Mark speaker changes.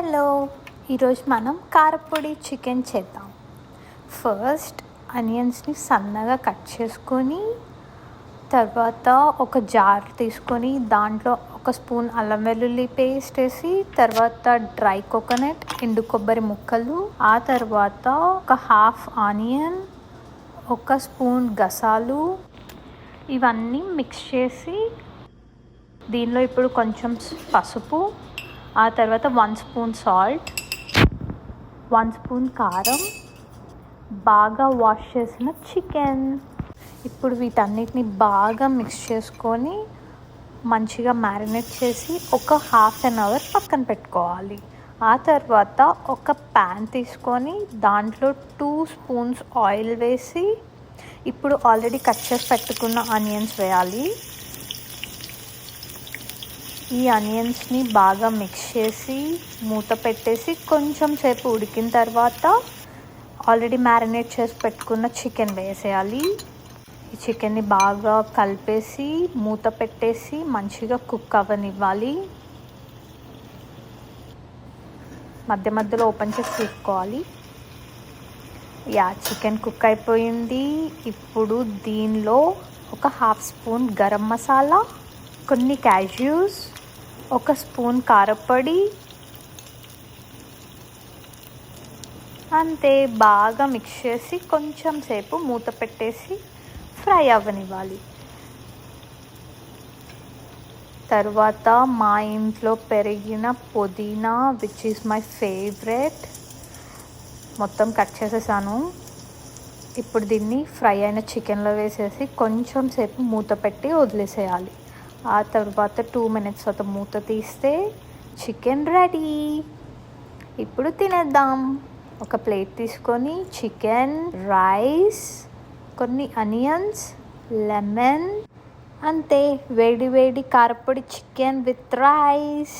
Speaker 1: Hello, ఈరోజు మనం కారపొడి చికెన్ చేద్దాం. ఫస్ట్ ఆనియన్స్ని సన్నగా కట్ చేసుకొని, తర్వాత ఒక జార్ తీసుకొని దాంట్లో ఒక స్పూన్ అల్లం వెల్లుల్లి పేస్ట్ వేసి, తర్వాత డ్రై కోకోనట్ ఎండు కొబ్బరి ముక్కలు, ఆ తర్వాత ఒక హాఫ్ ఆనియన్, ఒక స్పూన్ గసాలు ఇవన్నీ మిక్స్ చేసి దీనిలో ఇప్పుడు కొంచెం పసుపు, ఆ తర్వాత 1 స్పూన్ సాల్ట్, 1 స్పూన్ కారం, బాగా వాష్ చేసిన చికెన్. ఇప్పుడు వీటన్నిటిని బాగా మిక్స్ చేసుకొని మంచిగా మ్యారినేట్ చేసి ఒక హాఫ్ అన్ అవర్ పక్కన పెట్టుకోవాలి. ఆ తర్వాత ఒక ప్యాన్ తీసుకొని దాంట్లో 2 స్పూన్స్ ఆయిల్ వేసి ఇప్పుడు ఆల్రెడీ కట్ చేసి పెట్టుకున్న ఆనియన్స్ వేయాలి. ఈ ఆనియన్స్ని బాగా మిక్స్ చేసి మూత పెట్టేసి కొంచెం సేపు ఉడికిన తర్వాత ఆల్రెడీ మ్యారినేట్ చేసి పెట్టుకున్న చికెన్ వేసేయాలి. ఈ చికెన్ని బాగా కలిపేసి మూత పెట్టేసి మంచిగా కుక్ అవ్వనివ్వాలి. మధ్య మధ్యలో ఓపెన్ చేసి చూసుకోవాలి. చికెన్ కుక్ అయిపోయింది. ఇప్పుడు దీనిలో ఒక హాఫ్ స్పూన్ గరం మసాలా, కొన్ని క్యాష్యూస్, ఒక స్పూన్ కారపొడి, అంతే. బాగా మిక్స్ చేసి కొంచెం సేపు మూత పెట్టేసి ఫ్రై అవ్వనివ్వాలి. తర్వాత మా ఇంట్లో పెరిగిన పుదీనా విచ్ ఈస్ మై ఫేవరెట్ మొత్తం కట్ చేసేసాను. ఇప్పుడు దీన్ని ఫ్రై అయిన చికెన్లో వేసేసి కొంచెం సేపు మూత పెట్టి వదిలేసేయాలి. ఆ తర్వాత 2 మినిట్స్ తర్వాత మూత తీస్తే చికెన్ రెడీ. ఇప్పుడు తినేద్దాం. ఒక ప్లేట్ తీసుకొని చికెన్, రైస్, కొన్ని ఆనియన్స్, లెమన్, అంతే. వేడి వేడి కారపొడి చికెన్ విత్ రైస్.